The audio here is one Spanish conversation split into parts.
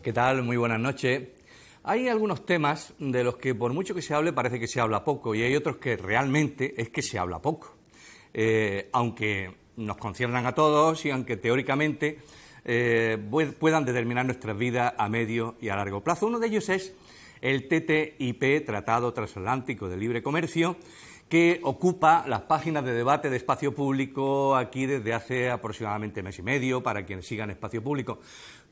¿Qué tal? Muy buenas noches. Hay algunos temas de los que por mucho que se hable parece que se habla poco y hay otros que realmente es que se habla poco. Aunque nos conciernan a todos y aunque teóricamente puedan determinar nuestras vidas a medio y a largo plazo. Uno de ellos es el TTIP, Tratado Transatlántico de Libre Comercio, que ocupa las páginas de debate de Espacio Público aquí desde hace aproximadamente mes y medio, para quienes sigan Espacio Público.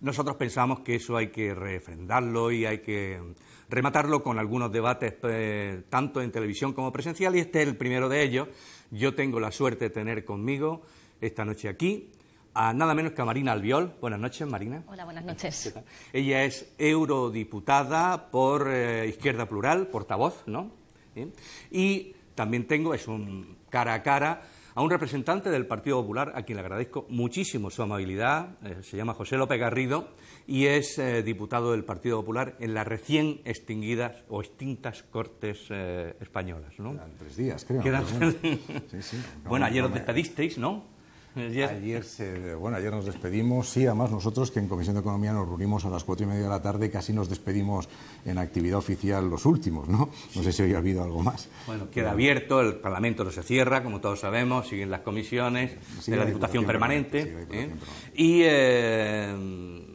Nosotros pensamos que eso hay que refrendarlo y hay que rematarlo con algunos debates tanto en televisión como presencial, y este es el primero de ellos. Yo tengo la suerte de tener conmigo esta noche aquí a nada menos que a Marina Albiol. Buenas noches, Marina. Hola, buenas noches. Ella es eurodiputada por Izquierda Plural, portavoz, ¿no? ¿Bien? Y también tengo, es un cara a cara, a un representante del Partido Popular, a quien le agradezco muchísimo su amabilidad. Se llama José López Garrido y es diputado del Partido Popular en las recién extinguidas o extintas Cortes Españolas, ¿no? Quedan 3 días, creo. Sí. Bueno, ayer os despedisteis, ¿no? Ayer nos despedimos, sí, además nosotros que en Comisión de Economía nos reunimos a las 4:30 de la tarde, casi nos despedimos en actividad oficial los últimos, ¿no? No sé si hoy ha habido algo más. Bueno, queda abierto, el Parlamento no se cierra, como todos sabemos, siguen las comisiones de la Diputación Permanente. Y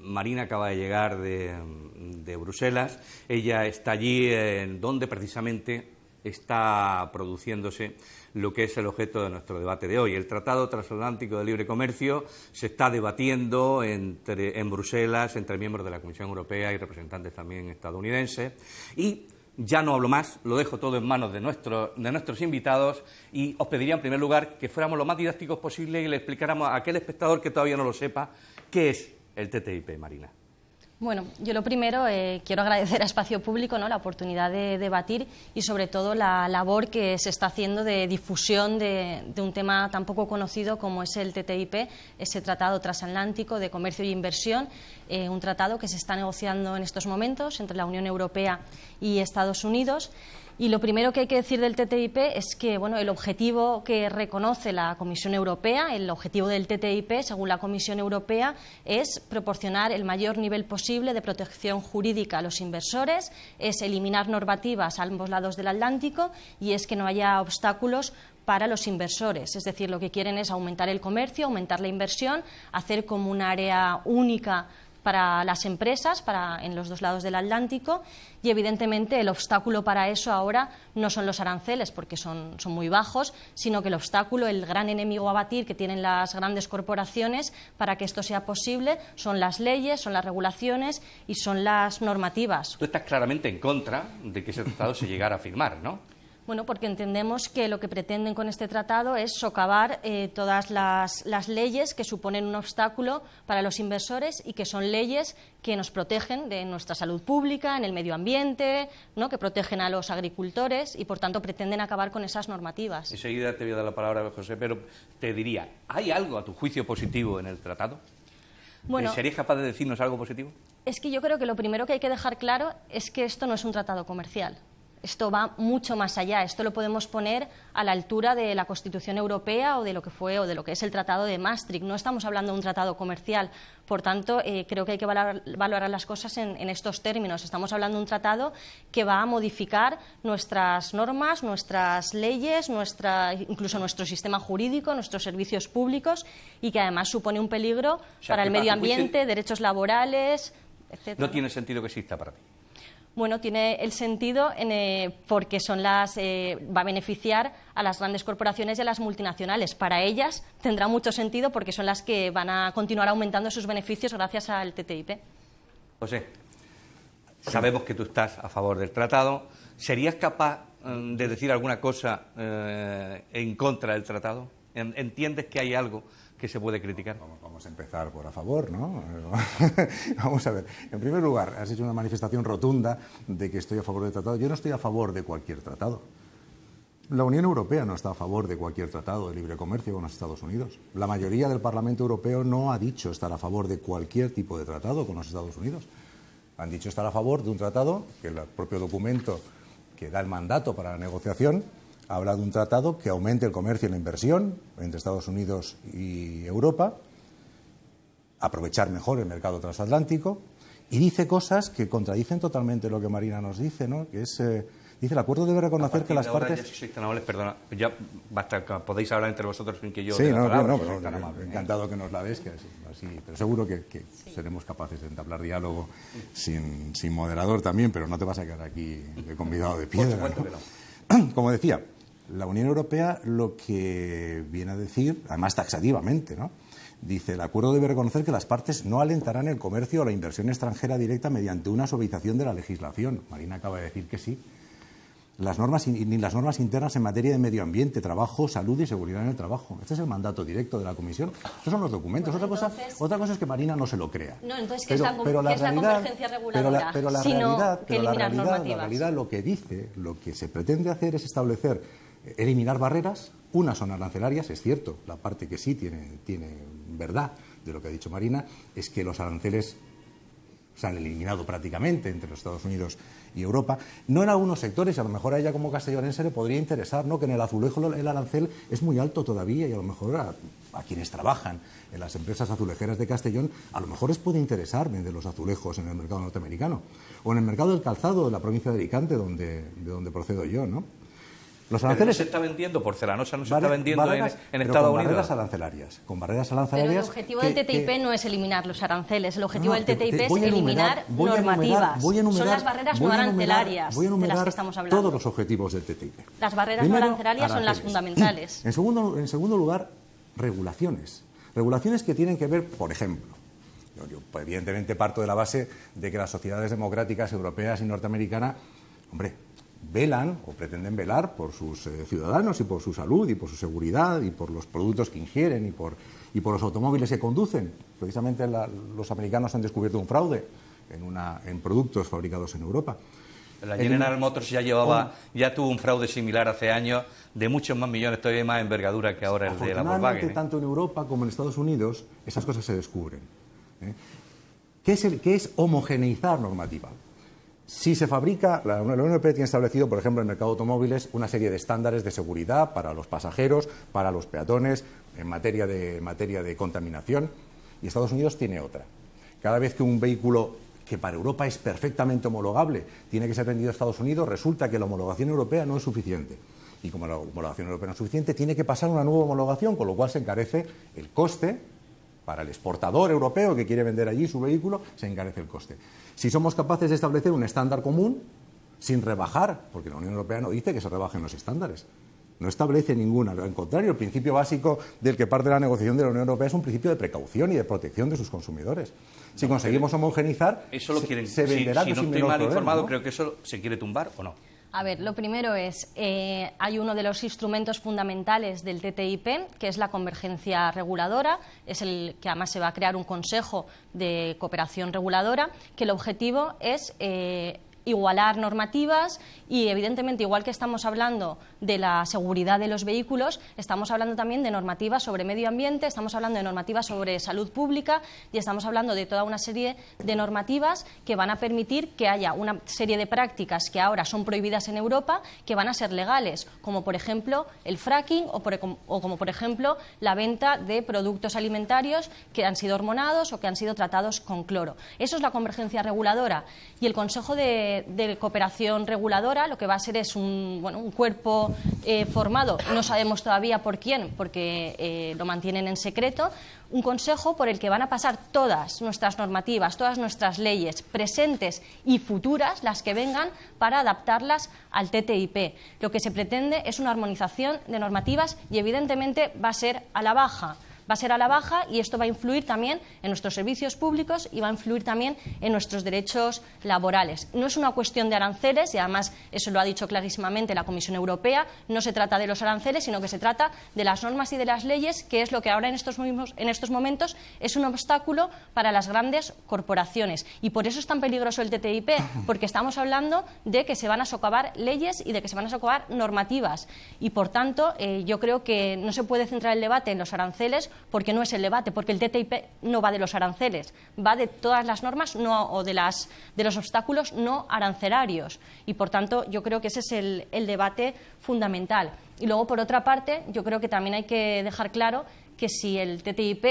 Marina acaba de llegar de Bruselas, ella está allí donde precisamente está produciéndose lo que es el objeto de nuestro debate de hoy. El Tratado Transatlántico de Libre Comercio se está debatiendo en Bruselas entre miembros de la Comisión Europea y representantes también estadounidenses. Y ya no hablo más, lo dejo todo en manos de nuestros invitados y os pediría en primer lugar que fuéramos lo más didácticos posible y le explicáramos a aquel espectador que todavía no lo sepa qué es el TTIP, Marina. Bueno, yo lo primero quiero agradecer a Espacio Público, ¿no?, la oportunidad de debatir y sobre todo la labor que se está haciendo de difusión de un tema tan poco conocido como es el TTIP, ese Tratado Transatlántico de Comercio y Inversión, un tratado que se está negociando en estos momentos entre la Unión Europea y Estados Unidos. Y lo primero que hay que decir del TTIP es que, bueno, el objetivo que reconoce la Comisión Europea, el objetivo del TTIP, según la Comisión Europea, es proporcionar el mayor nivel posible de protección jurídica a los inversores, es eliminar normativas a ambos lados del Atlántico y es que no haya obstáculos para los inversores. Es decir, lo que quieren es aumentar el comercio, aumentar la inversión, hacer como un área única para las empresas, en los dos lados del Atlántico, y evidentemente el obstáculo para eso ahora no son los aranceles, porque son muy bajos, sino que el obstáculo, el gran enemigo a batir que tienen las grandes corporaciones para que esto sea posible son las leyes, son las regulaciones y son las normativas. Tú estás claramente en contra de que ese tratado se llegara a firmar, ¿no? Bueno, porque entendemos que lo que pretenden con este tratado es socavar todas las leyes que suponen un obstáculo para los inversores y que son leyes que nos protegen de nuestra salud pública, en el medio ambiente, ¿no?, que protegen a los agricultores y, por tanto, pretenden acabar con esas normativas. Enseguida te voy a dar la palabra, José, pero te diría, ¿hay algo a tu juicio positivo en el tratado? Bueno, ¿serías capaz de decirnos algo positivo? Es que yo creo que lo primero que hay que dejar claro es que esto no es un tratado comercial. Esto va mucho más allá. Esto lo podemos poner a la altura de la Constitución Europea o de lo que fue o de lo que es el Tratado de Maastricht. No estamos hablando de un tratado comercial. Por tanto, creo que hay que valorar las cosas en estos términos. Estamos hablando de un tratado que va a modificar nuestras normas, nuestras leyes, incluso nuestro sistema jurídico, nuestros servicios públicos y que además supone un peligro para el medio ambiente, derechos laborales, etc. No tiene sentido que exista para ti. Bueno, tiene el sentido porque va a beneficiar a las grandes corporaciones y a las multinacionales. Para ellas tendrá mucho sentido porque son las que van a continuar aumentando sus beneficios gracias al TTIP. José, sabemos que tú estás a favor del tratado. ¿Serías capaz de decir alguna cosa en contra del tratado? ¿Entiendes que hay algo que se puede criticar? Vamos a empezar por a favor, ¿no? Vamos a ver. En primer lugar, has hecho una manifestación rotunda de que estoy a favor del tratado. Yo no estoy a favor de cualquier tratado. La Unión Europea no está a favor de cualquier tratado de libre comercio con los Estados Unidos. La mayoría del Parlamento Europeo no ha dicho estar a favor de cualquier tipo de tratado con los Estados Unidos. Han dicho estar a favor de un tratado que el propio documento que da el mandato para la negociación habla de un tratado que aumente el comercio y la inversión entre Estados Unidos y Europa, aprovechar mejor el mercado transatlántico Y dice cosas que contradicen totalmente lo que Marina nos dice, ¿no? Que es, dice, el acuerdo debe reconocer que las partes... Ya, si sois tan amables, perdona, ya basta, podéis hablar entre vosotros sin que yo... Sí, no, palabra, pero encantado que nos la des, que así, pero seguro que seremos capaces de entablar diálogo sin moderador también, pero no te vas a quedar aquí de convidado de piedra. Por supuesto ¿no? que no. Como decía, la Unión Europea lo que viene a decir, además taxativamente, ¿no? Dice, el acuerdo debe reconocer que las partes no alentarán el comercio o la inversión extranjera directa mediante una suavización de la legislación. Marina acaba de decir que sí. Ni las normas internas en materia de medio ambiente, trabajo, salud y seguridad en el trabajo. Este es el mandato directo de la Comisión. Estos son los documentos. Bueno, otra cosa es que Marina no se lo crea. No, entonces, ¿qué es la convergencia reguladora? Pero la realidad lo que dice, lo que se pretende hacer es establecer, eliminar barreras. Unas son arancelarias, es cierto, la parte que sí tiene verdad de lo que ha dicho Marina es que los aranceles se han eliminado prácticamente entre los Estados Unidos y Europa, no en algunos sectores, y a lo mejor a ella como castellonense le podría interesar, ¿no? Que en el azulejo el arancel es muy alto todavía y a lo mejor a quienes trabajan en las empresas azulejeras de Castellón, a lo mejor les puede interesar vender los azulejos en el mercado norteamericano o en el mercado del calzado de la provincia de Alicante, de donde procedo yo, ¿no? Los aranceles... Pero no se está vendiendo, porcelanosa no se está vendiendo en Estados Unidos. Con barreras arancelarias... Pero el objetivo del TTIP no es eliminar los aranceles, el objetivo del TTIP es eliminar normativas. Son las barreras no arancelarias de las que estamos hablando. Todos los objetivos del TTIP. Las barreras no arancelarias son las fundamentales. En segundo lugar, regulaciones. Regulaciones que tienen que ver, por ejemplo... Yo evidentemente parto de la base de que las sociedades democráticas europeas y norteamericanas, hombre, velan o pretenden velar por sus ciudadanos y por su salud y por su seguridad y por los productos que ingieren y por los automóviles que conducen. Precisamente los americanos han descubierto un fraude en productos fabricados en Europa. La General Motors ya tuvo un fraude similar hace años de muchos más millones, todavía más envergadura que ahora el de la Volkswagen. Tanto en Europa como en Estados Unidos esas cosas se descubren. ¿Qué es homogeneizar normativa? Si se fabrica, la Unión Europea tiene establecido, por ejemplo, en el mercado de automóviles, una serie de estándares de seguridad para los pasajeros, para los peatones, en materia de contaminación, y Estados Unidos tiene otra. Cada vez que un vehículo que para Europa es perfectamente homologable tiene que ser vendido a Estados Unidos, resulta que la homologación europea no es suficiente. Y como la homologación europea no es suficiente, tiene que pasar una nueva homologación, con lo cual se encarece el coste. Para el exportador europeo que quiere vender allí su vehículo, se encarece el coste. Si somos capaces de establecer un estándar común, sin rebajar, porque la Unión Europea no dice que se rebajen los estándares, no establece ninguna. Al contrario, el principio básico del que parte la negociación de la Unión Europea es un principio de precaución y de protección de sus consumidores. Si conseguimos homogeneizar, eso lo quieren, se venderá si no sin estoy mal problema, informado, ¿no? Creo que eso se quiere tumbar o no. A ver, lo primero es, hay uno de los instrumentos fundamentales del TTIP, que es la convergencia reguladora, es el que además se va a crear un consejo de cooperación reguladora, que el objetivo es igualar normativas y, evidentemente, igual que estamos hablando de la seguridad de los vehículos, estamos hablando también de normativas sobre medio ambiente, estamos hablando de normativas sobre salud pública y estamos hablando de toda una serie de normativas que van a permitir que haya una serie de prácticas que ahora son prohibidas en Europa que van a ser legales, como por ejemplo el fracking o como por ejemplo la venta de productos alimentarios que han sido hormonados o que han sido tratados con cloro. Eso es la convergencia reguladora y el Consejo de Cooperación Reguladora lo que va a ser es un cuerpo formado, no sabemos todavía por quién, porque lo mantienen en secreto, un consejo por el que van a pasar todas nuestras normativas, todas nuestras leyes presentes y futuras, las que vengan, para adaptarlas al TTIP. Lo que se pretende es una armonización de normativas y, evidentemente, va a ser a la baja. Va a ser a la baja y esto va a influir también en nuestros servicios públicos y va a influir también en nuestros derechos laborales. No es una cuestión de aranceles y además eso lo ha dicho clarísimamente la Comisión Europea, no se trata de los aranceles sino que se trata de las normas y de las leyes, que es lo que ahora en estos momentos es un obstáculo para las grandes corporaciones y por eso es tan peligroso el TTIP, porque estamos hablando de que se van a socavar leyes y de que se van a socavar normativas y por tanto yo creo que no se puede centrar el debate en los aranceles porque no es el debate, porque el TTIP no va de los aranceles, va de todas las normas o de los obstáculos no arancelarios. Y, por tanto, yo creo que ese es el debate fundamental. Y luego, por otra parte, yo creo que también hay que dejar claro que si el TTIP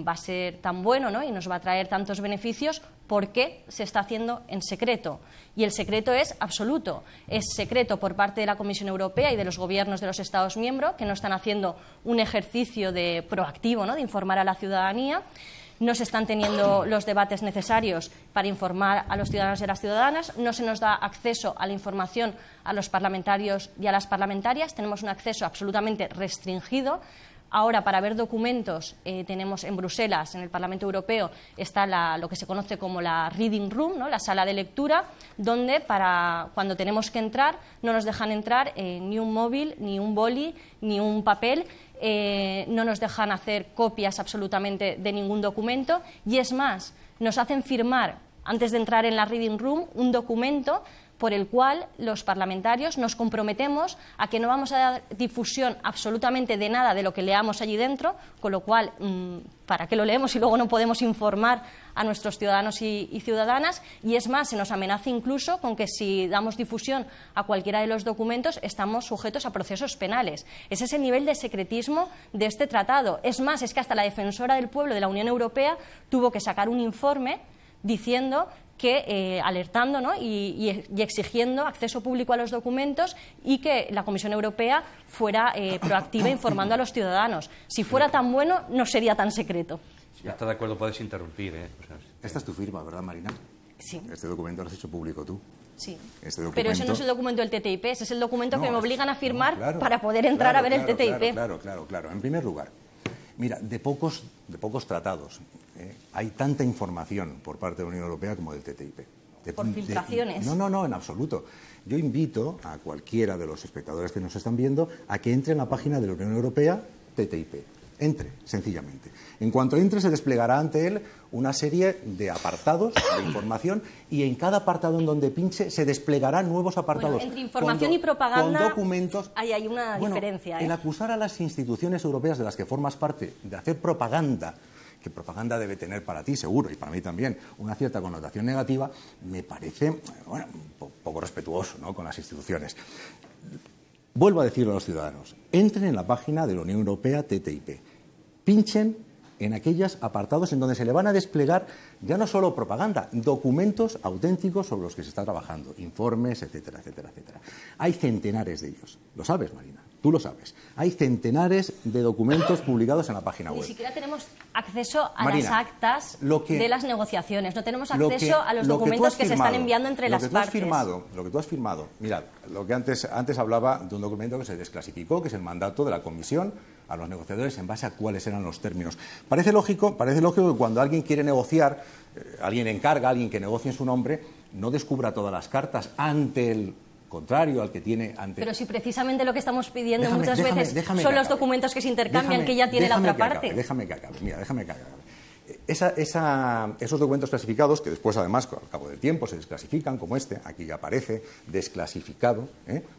va a ser tan bueno, ¿no?, y nos va a traer tantos beneficios, ¿por qué se está haciendo en secreto? Y el secreto es absoluto. Es secreto por parte de la Comisión Europea y de los gobiernos de los Estados miembros, que no están haciendo un ejercicio proactivo, ¿no?, de informar a la ciudadanía. No se están teniendo los debates necesarios para informar a los ciudadanos y a las ciudadanas, no se nos da acceso a la información a los parlamentarios y a las parlamentarias, tenemos un acceso absolutamente restringido. Ahora, para ver documentos, tenemos en Bruselas, en el Parlamento Europeo, está lo que se conoce como la Reading Room, ¿no?, la sala de lectura, donde cuando tenemos que entrar no nos dejan entrar ni un móvil, ni un boli, ni un papel. No nos dejan hacer copias absolutamente de ningún documento y, es más, nos hacen firmar, antes de entrar en la Reading Room, un documento por el cual los parlamentarios nos comprometemos a que no vamos a dar difusión absolutamente de nada de lo que leamos allí dentro, con lo cual, ¿para qué lo leemos y luego no podemos informar a nuestros ciudadanos y ciudadanas? Y es más, se nos amenaza incluso con que si damos difusión a cualquiera de los documentos estamos sujetos a procesos penales. Ese es el nivel de secretismo de este tratado. Es más, es que hasta la defensora del pueblo de la Unión Europea tuvo que sacar un informe diciendo que alertando, ¿no?, y exigiendo acceso público a los documentos y que la Comisión Europea fuera proactiva informando a los ciudadanos. Si fuera tan bueno, no sería tan secreto. Si está de acuerdo, puedes interrumpir. Esta es tu firma, ¿verdad, Marina? Sí. Este documento lo has hecho público tú. Sí. Este documento... Pero ese no es el documento del TTIP, ese es el documento que me obligan a firmar claro, para poder entrar a ver el TTIP. Claro. En primer lugar, mira, de pocos tratados hay tanta información por parte de la Unión Europea como del TTIP. Por filtraciones. No, en absoluto. Yo invito a cualquiera de los espectadores que nos están viendo a que entre en la página de la Unión Europea TTIP. Entre, sencillamente. En cuanto entre, se desplegará ante él una serie de apartados de información y en cada apartado en donde pinche se desplegarán nuevos apartados. Bueno, entre información y propaganda con documentos. Hay una diferencia. El acusar a las instituciones europeas de las que formas parte de hacer propaganda, que propaganda debe tener para ti, seguro, y para mí también, una cierta connotación negativa, me parece un poco respetuoso, ¿no?, con las instituciones. Vuelvo a decirlo a los ciudadanos, entren en la página de la Unión Europea TTIP, pinchen en aquellos apartados en donde se le van a desplegar ya no solo propaganda, documentos auténticos sobre los que se está trabajando, informes, etcétera, etcétera, etcétera. Hay centenares de ellos, lo sabes, Marina, tú lo sabes. Hay centenares de documentos publicados en la página web. Ni siquiera tenemos acceso a Marina, las actas de las negociaciones, no tenemos acceso a los lo documentos que se están enviando entre las partes. Lo que tú has firmado, mirad, lo que antes hablaba de un documento que se desclasificó, que es el mandato de la Comisión a los negociadores en base a cuáles eran los términos. Parece lógico que cuando alguien quiere negociar, alguien encarga, alguien que negocie en su nombre, no descubra todas las cartas ante el contrario al que tiene ante... Pero si precisamente lo que estamos pidiendo muchas veces son los documentos que se intercambian que ya tiene la otra parte. Déjame que acabe. Esos documentos clasificados, que después además al cabo del tiempo se desclasifican, como este, aquí ya aparece desclasificado,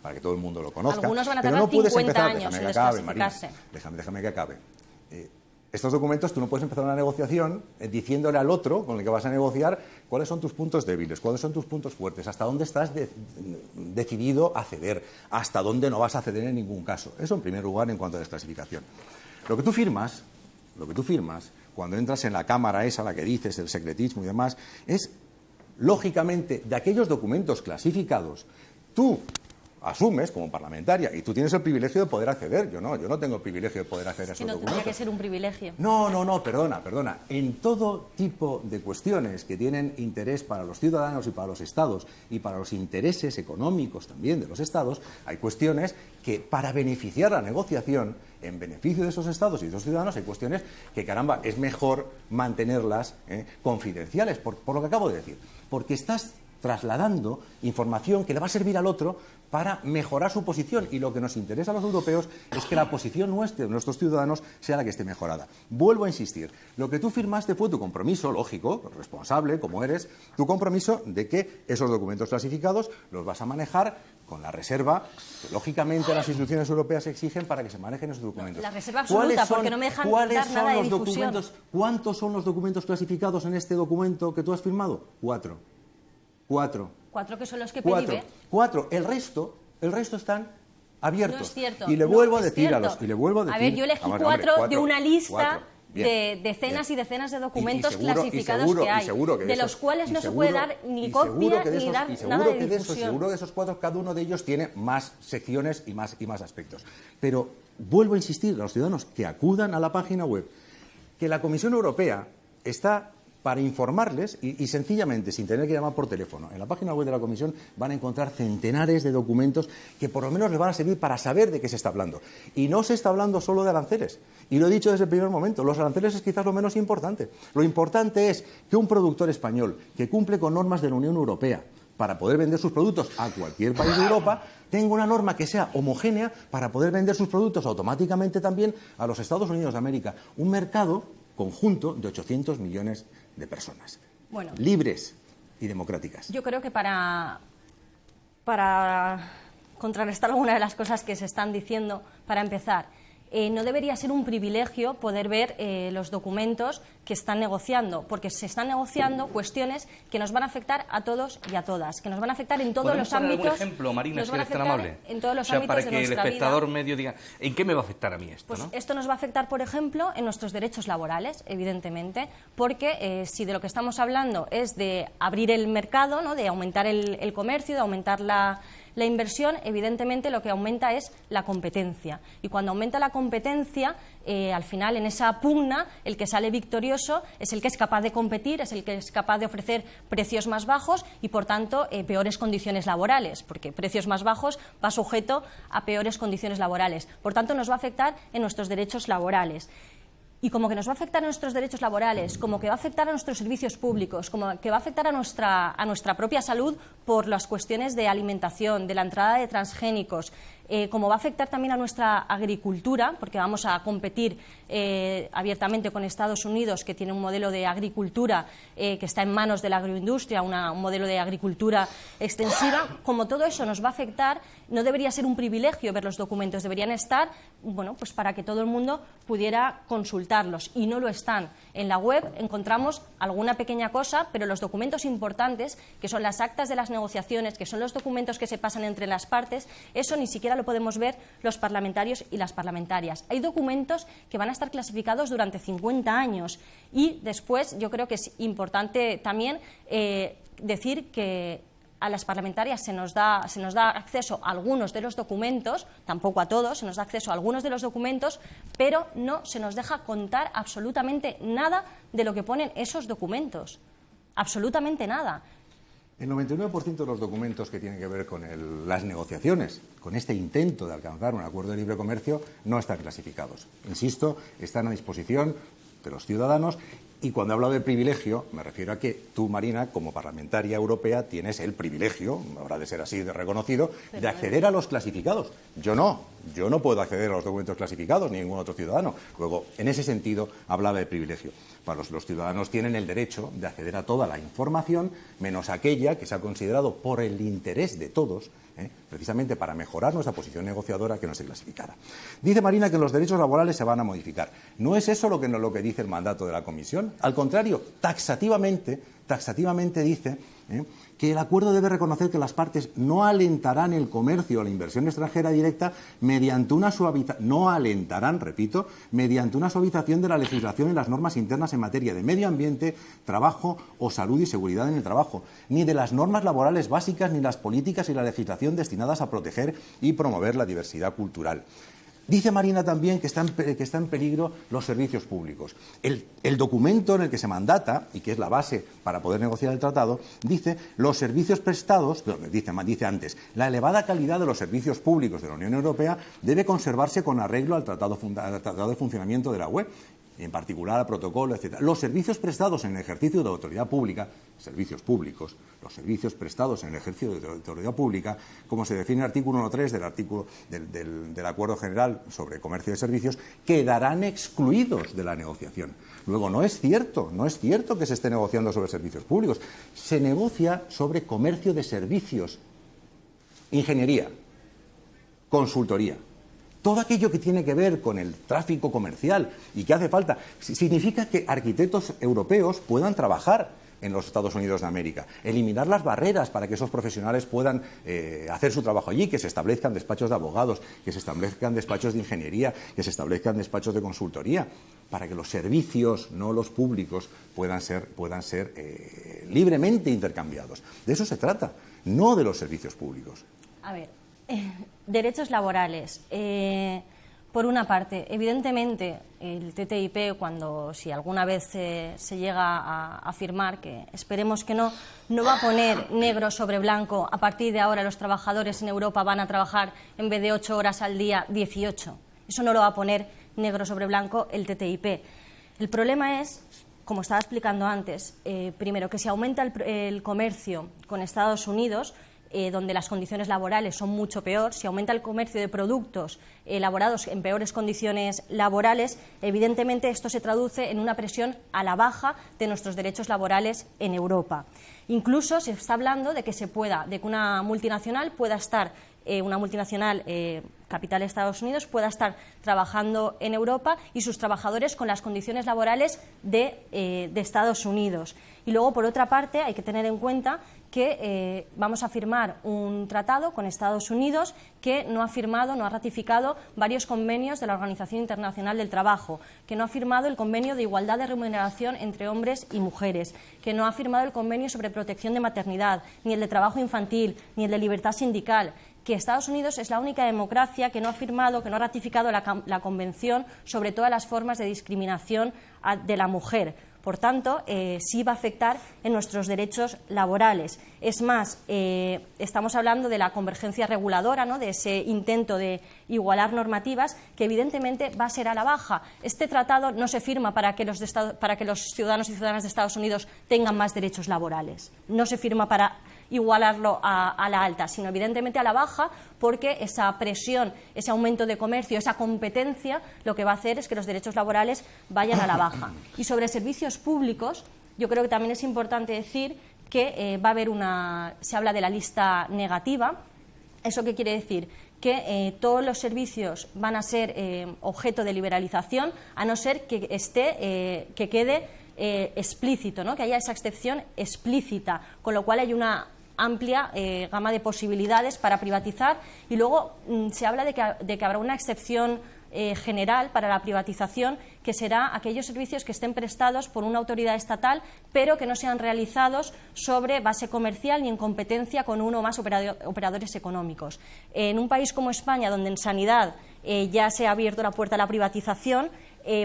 para que todo el mundo lo conozca. Algunos van a tardar 50 años en desclasificarse. Déjame que acabe. Estos documentos tú no puedes empezar una negociación diciéndole al otro con el que vas a negociar cuáles son tus puntos débiles, cuáles son tus puntos fuertes, hasta dónde estás decidido a ceder, hasta dónde no vas a ceder en ningún caso. Eso en primer lugar en cuanto a desclasificación. Lo que tú firmas, cuando entras en la cámara esa, la que dices, el secretismo y demás, es, lógicamente, de aquellos documentos clasificados, tú asumes como parlamentaria y tú tienes el privilegio de poder acceder. Yo no tengo el privilegio de poder acceder a esos documentos. No tendría que ser un privilegio. No, perdona. En todo tipo de cuestiones que tienen interés para los ciudadanos y para los estados y para los intereses económicos también de los estados, hay cuestiones que para beneficiar la negociación, en beneficio de esos estados y de esos ciudadanos, hay cuestiones que, caramba, es mejor mantenerlas confidenciales, por lo que acabo de decir. Porque estás trasladando información que le va a servir al otro para mejorar su posición, y lo que nos interesa a los europeos es que la posición nuestra, de nuestros ciudadanos, sea la que esté mejorada. Vuelvo a insistir, lo que tú firmaste fue tu compromiso, lógico, responsable, como eres, tu compromiso de que esos documentos clasificados los vas a manejar con la reserva que, lógicamente, las instituciones europeas exigen para que se manejen esos documentos. La reserva absoluta, porque no me dejan dar nada de difusión. ¿Cuántos son los documentos clasificados en este documento que tú has firmado? 4. 4 que son los que pedí. 4. El resto están abierto. No es cierto. Y le vuelvo a decir a los... A ver, yo elegí cuatro de una lista de decenas y decenas de documentos clasificados que hay, de los cuales no se puede dar ni copia ni dar nada de difusión. Seguro que esos cuatro, cada uno de ellos tiene más secciones y más aspectos. Pero vuelvo a insistir a los ciudadanos que acudan a la página web, que la Comisión Europea está para informarles y sencillamente, sin tener que llamar por teléfono, en la página web de la Comisión van a encontrar centenares de documentos que por lo menos les van a servir para saber de qué se está hablando. Y no se está hablando solo de aranceles. Y lo he dicho desde el primer momento, los aranceles es quizás lo menos importante. Lo importante es que un productor español que cumple con normas de la Unión Europea para poder vender sus productos a cualquier país de Europa, tenga una norma que sea homogénea para poder vender sus productos automáticamente también a los Estados Unidos de América. Un mercado conjunto de 800 millones de personas, libres y democráticas. Yo creo que para contrarrestar algunas de las cosas que se están diciendo, para empezar, no debería ser un privilegio poder ver los documentos que están negociando, porque se están negociando cuestiones que nos van a afectar a todos y a todas, que nos van a afectar en todos los ámbitos. ¿Algún ejemplo, Marina, si eres tan amable? En todos los ámbitos de nuestra vida. Para que el espectador medio diga, ¿en qué me va a afectar a mí esto? Pues esto nos va a afectar, por ejemplo, en nuestros derechos laborales, evidentemente, porque si de lo que estamos hablando es de abrir el mercado, ¿no?, de aumentar el comercio, de aumentar la inversión, evidentemente lo que aumenta es la competencia. Y cuando aumenta la competencia, al final en esa pugna, el que sale victorioso es el que es capaz de competir, es el que es capaz de ofrecer precios más bajos y, por tanto, peores condiciones laborales, porque precios más bajos va sujeto a peores condiciones laborales. Por tanto, nos va a afectar en nuestros derechos laborales. Y como que nos va a afectar a nuestros derechos laborales, como que va a afectar a nuestros servicios públicos, como que va a afectar a nuestra propia salud por las cuestiones de alimentación, de la entrada de transgénicos, como va a afectar también a nuestra agricultura, porque vamos a competir abiertamente con Estados Unidos, que tiene un modelo de agricultura que está en manos de la agroindustria, un modelo de agricultura extensiva. Como todo eso nos va a afectar, no debería ser un privilegio ver los documentos, deberían estar, pues para que todo el mundo pudiera consultarlos, y no lo están. En la web encontramos alguna pequeña cosa, pero los documentos importantes, que son las actas de las negociaciones, que son los documentos que se pasan entre las partes, eso ni siquiera lo podemos ver los parlamentarios y las parlamentarias. Hay documentos que van a estar clasificados durante 50 años y después yo creo que es importante también decir que a las parlamentarias se nos da acceso a algunos de los documentos, tampoco a todos, se nos da acceso a algunos de los documentos, pero no se nos deja contar absolutamente nada de lo que ponen esos documentos. Absolutamente nada. El 99% de los documentos que tienen que ver con las negociaciones, con este intento de alcanzar un acuerdo de libre comercio, no están clasificados. Insisto, están a disposición de los ciudadanos. Y cuando hablo de privilegio, me refiero a que tú, Marina, como parlamentaria europea, tienes el privilegio, habrá de ser así de reconocido, de acceder a los clasificados. Yo no puedo acceder a los documentos clasificados, ni ningún otro ciudadano. Luego, en ese sentido, hablaba de privilegio. Para los ciudadanos tienen el derecho de acceder a toda la información, menos aquella que se ha considerado por el interés de todos, precisamente para mejorar nuestra posición negociadora, que no se clasificara. Dice Marina que los derechos laborales se van a modificar. ¿No es eso lo que dice el mandato de la Comisión? Al contrario, taxativamente dice que el acuerdo debe reconocer que las partes no alentarán el comercio o la inversión extranjera directa mediante una mediante una suavización de la legislación y las normas internas en materia de medio ambiente, trabajo o salud y seguridad en el trabajo, ni de las normas laborales básicas, ni las políticas y la legislación destinadas a proteger y promover la diversidad cultural. Dice Marina también que están en peligro los servicios públicos. El documento en el que se mandata, y que es la base para poder negociar el tratado, dice los servicios prestados, dice antes, la elevada calidad de los servicios públicos de la Unión Europea debe conservarse con arreglo al tratado de funcionamiento de la UE, en particular al protocolo, etc. Los servicios prestados en el ejercicio de autoridad pública, servicios públicos, los servicios prestados en el ejercicio de autoridad pública, como se define en el artículo 1.3 del Acuerdo General sobre Comercio de Servicios, quedarán excluidos de la negociación. Luego, no es cierto que se esté negociando sobre servicios públicos. Se negocia sobre comercio de servicios, ingeniería, consultoría. Todo aquello que tiene que ver con el tráfico comercial y que hace falta, significa que arquitectos europeos puedan trabajar en los Estados Unidos de América. Eliminar las barreras para que esos profesionales puedan hacer su trabajo allí, que se establezcan despachos de abogados, que se establezcan despachos de ingeniería, que se establezcan despachos de consultoría, para que los servicios, no los públicos, puedan ser libremente intercambiados. De eso se trata, no de los servicios públicos. A ver, derechos laborales. Por una parte, evidentemente, el TTIP, si alguna vez se llega a firmar, que esperemos que no va a poner negro sobre blanco: a partir de ahora los trabajadores en Europa van a trabajar en vez de 8 horas al día, 18. Eso no lo va a poner negro sobre blanco el TTIP. El problema es, como estaba explicando antes, primero, que si aumenta el comercio con Estados Unidos, donde las condiciones laborales son mucho peor, si aumenta el comercio de productos elaborados en peores condiciones laborales, evidentemente esto se traduce en una presión a la baja de nuestros derechos laborales en Europa. Incluso se está hablando de que una multinacional pueda estar, capital de Estados Unidos, pueda estar trabajando en Europa y sus trabajadores con las condiciones laborales de Estados Unidos. Y luego, por otra parte, hay que tener en cuenta que vamos a firmar un tratado con Estados Unidos que no ha ratificado varios convenios de la Organización Internacional del Trabajo, que no ha firmado el convenio de igualdad de remuneración entre hombres y mujeres, que no ha firmado el convenio sobre protección de maternidad, ni el de trabajo infantil, ni el de libertad sindical, que Estados Unidos es la única democracia que no ha ratificado la Convención sobre todas las formas de discriminación de la mujer. Por tanto, sí va a afectar en nuestros derechos laborales. Es más, estamos hablando de la convergencia reguladora, ¿no?, de ese intento de igualar normativas, que evidentemente va a ser a la baja. Este tratado no se firma para que los ciudadanos y ciudadanas de Estados Unidos tengan más derechos laborales. No se firma para igualarlo a la alta, sino evidentemente a la baja, porque esa presión, ese aumento de comercio, esa competencia, lo que va a hacer es que los derechos laborales vayan a la baja. Y sobre servicios públicos, yo creo que también es importante decir que va a haber se habla de la lista negativa. ¿Eso qué quiere decir? Que todos los servicios van a ser objeto de liberalización, a no ser que quede explícito, ¿no?, que haya esa excepción explícita, con lo cual hay una amplia gama de posibilidades para privatizar. Y luego se habla de que habrá una excepción general para la privatización, que será aquellos servicios que estén prestados por una autoridad estatal, pero que no sean realizados sobre base comercial ni en competencia con uno o más operadores económicos. En un país como España, donde en sanidad ya se ha abierto la puerta a la privatización,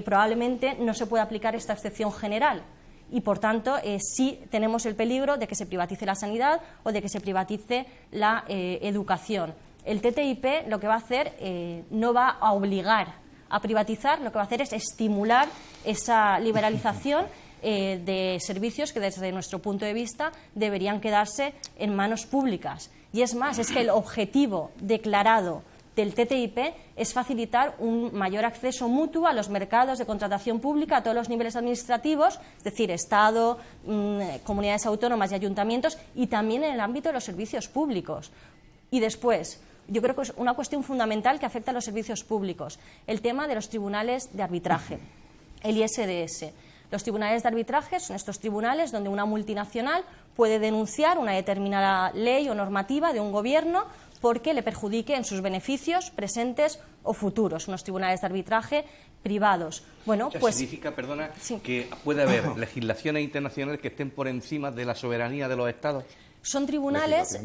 probablemente no se pueda aplicar esta excepción general. Y, por tanto, sí tenemos el peligro de que se privatice la sanidad o de que se privatice la educación. El TTIP lo que va a hacer no va a obligar a privatizar, lo que va a hacer es estimular esa liberalización de servicios que, desde nuestro punto de vista, deberían quedarse en manos públicas. Y es más, es que el objetivo declarado del TTIP es facilitar un mayor acceso mutuo a los mercados de contratación pública a todos los niveles administrativos, es decir, Estado, comunidades autónomas y ayuntamientos, y también en el ámbito de los servicios públicos. Y después, yo creo que es una cuestión fundamental que afecta a los servicios públicos, el tema de los tribunales de arbitraje, el ISDS. Los tribunales de arbitraje son estos tribunales donde una multinacional puede denunciar una determinada ley o normativa de un gobierno porque le perjudique en sus beneficios presentes o futuros, unos tribunales de arbitraje privados. Bueno, pues significa, perdona, sí, que puede haber legislaciones internacionales que estén por encima de la soberanía de los Estados. Son tribunales,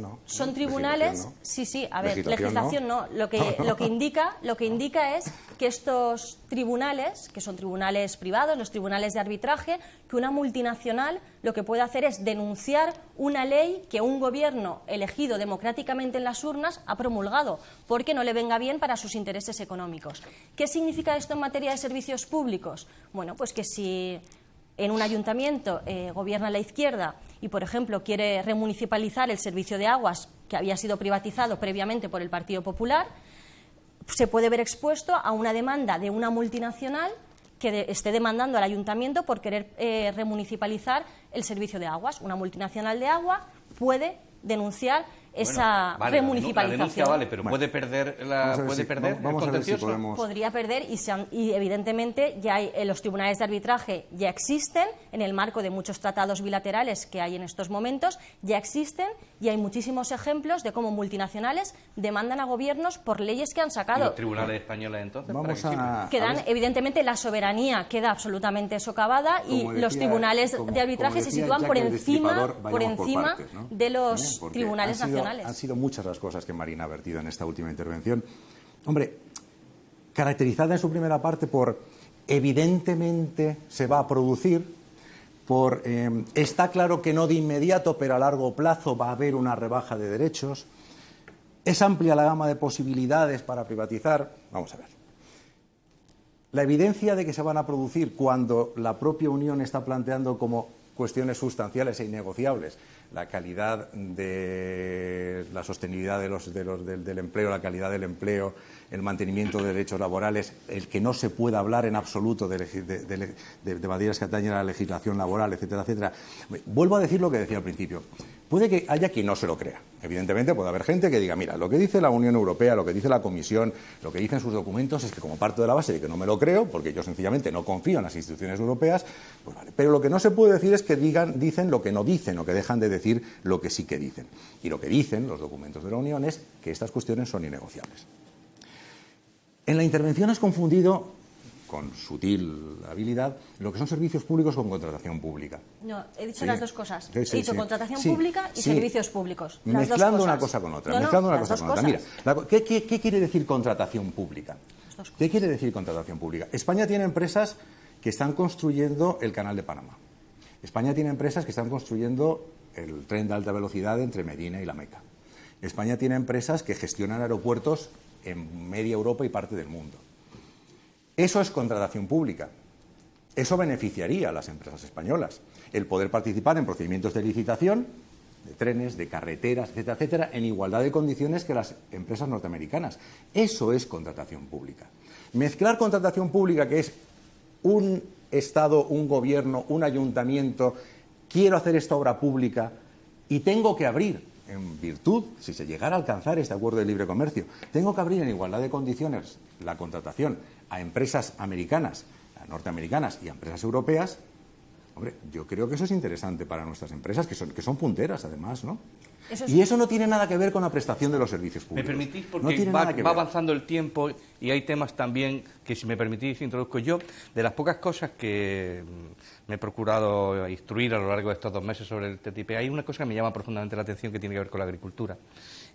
legislación no. Lo que indica es que estos tribunales, que son tribunales privados, los tribunales de arbitraje, que una multinacional lo que puede hacer es denunciar una ley que un gobierno elegido democráticamente en las urnas ha promulgado, porque no le venga bien para sus intereses económicos. ¿Qué significa esto en materia de servicios públicos? Bueno, pues que si en un ayuntamiento gobierna la izquierda y, por ejemplo, quiere remunicipalizar el servicio de aguas que había sido privatizado previamente por el Partido Popular, se puede ver expuesto a una demanda de una multinacional que esté demandando al ayuntamiento por querer remunicipalizar el servicio de aguas. Una multinacional de agua puede denunciar esa vale, remunicipalización. La denuncia vale, pero puede perder vamos a ver si contencioso. podemos... Podría perder y evidentemente ya hay, los tribunales de arbitraje ya existen en el marco de muchos tratados bilaterales que hay en estos momentos, ya existen y hay muchísimos ejemplos de cómo multinacionales demandan a gobiernos por leyes que han sacado. ¿Y los tribunales españoles entonces? Evidentemente la soberanía queda absolutamente socavada y los tribunales de arbitraje se sitúan por encima partes, ¿no? de los tribunales nacionales. Han sido muchas las cosas que Marina ha vertido en esta última intervención. Hombre, caracterizada en su primera parte por evidentemente se va a producir, por está claro que no de inmediato, pero a largo plazo va a haber una rebaja de derechos, es amplia la gama de posibilidades para privatizar. Vamos a ver. La evidencia de que se van a producir cuando la propia Unión está planteando como cuestiones sustanciales e innegociables la calidad de la sostenibilidad del empleo, la calidad del empleo, el mantenimiento de derechos laborales, el que no se pueda hablar en absoluto de materias que atañen a la legislación laboral, etcétera, etcétera. Vuelvo a decir lo que decía al principio. Puede que haya quien no se lo crea. Evidentemente puede haber gente que diga, mira, lo que dice la Unión Europea, lo que dice la Comisión, lo que dicen sus documentos es que como parto de la base de que no me lo creo, porque yo sencillamente no confío en las instituciones europeas, pues vale. Pero lo que no se puede decir es que dicen lo que no dicen o que dejan de decir lo que sí que dicen. Y lo que dicen los documentos de la Unión es que estas cuestiones son innegociables. En la intervención has confundido, con sutil habilidad, lo que son servicios públicos con contratación pública. No, he dicho las dos cosas. Sí, he dicho contratación pública y servicios públicos. Las mezclando dos cosas. una cosa con otra. No, mezclando una las cosa dos con otra. cosas. Mira, ¿qué quiere decir contratación pública? ¿Qué quiere decir contratación pública? España tiene empresas que están construyendo el Canal de Panamá. España tiene empresas que están construyendo el tren de alta velocidad entre Medina y La Meca. España tiene empresas que gestionan aeropuertos en media Europa y parte del mundo. Eso es contratación pública. Eso beneficiaría a las empresas españolas. El poder participar en procedimientos de licitación, de trenes, de carreteras, etcétera, etcétera, en igualdad de condiciones que las empresas norteamericanas. Eso es contratación pública. Mezclar contratación pública, que es un Estado, un gobierno, un ayuntamiento, quiero hacer esta obra pública y tengo que abrir, en virtud, si se llegara a alcanzar este acuerdo de libre comercio, tengo que abrir en igualdad de condiciones la contratación a empresas americanas, a norteamericanas y a empresas europeas. Hombre, yo creo que eso es interesante para nuestras empresas, que son punteras además, ¿no? Y eso no tiene nada que ver con la prestación de los servicios públicos. ¿Me permitís? Porque va avanzando el tiempo y hay temas también que, si me permitís, introduzco yo. De las pocas cosas que me he procurado instruir a lo largo de estos 2 meses sobre el TTIP, hay una cosa que me llama profundamente la atención, que tiene que ver con la agricultura